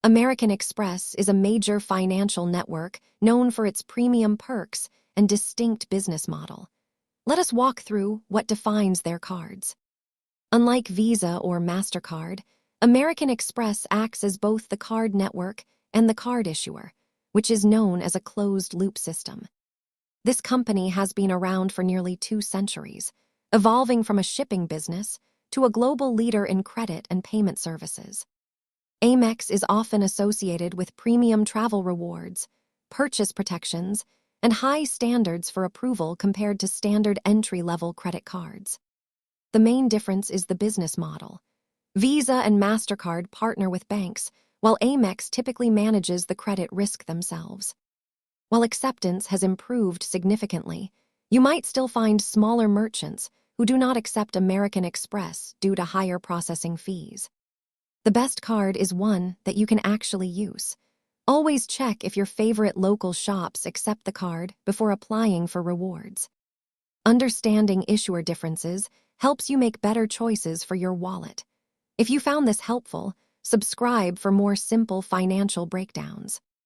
American Express is a major financial network known for its premium perks and distinct business model. Let us walk through what defines their cards. Unlike Visa or MasterCard, American Express acts as both the card network and the card issuer, which is known as a closed-loop system. This company has been around for nearly 2 centuries, evolving from a shipping business to a global leader in credit and payment services. Amex is often associated with premium travel rewards, purchase protections, and high standards for approval compared to standard entry-level credit cards. The main difference is the business model. Visa and MasterCard partner with banks, while Amex typically manages the credit risk themselves. While acceptance has improved significantly, you might still find smaller merchants who do not accept American Express due to higher processing fees. The best card is one that you can actually use. Always check if your favorite local shops accept the card before applying for rewards. Understanding issuer differences helps you make better choices for your wallet. If you found this helpful, subscribe for more simple financial breakdowns.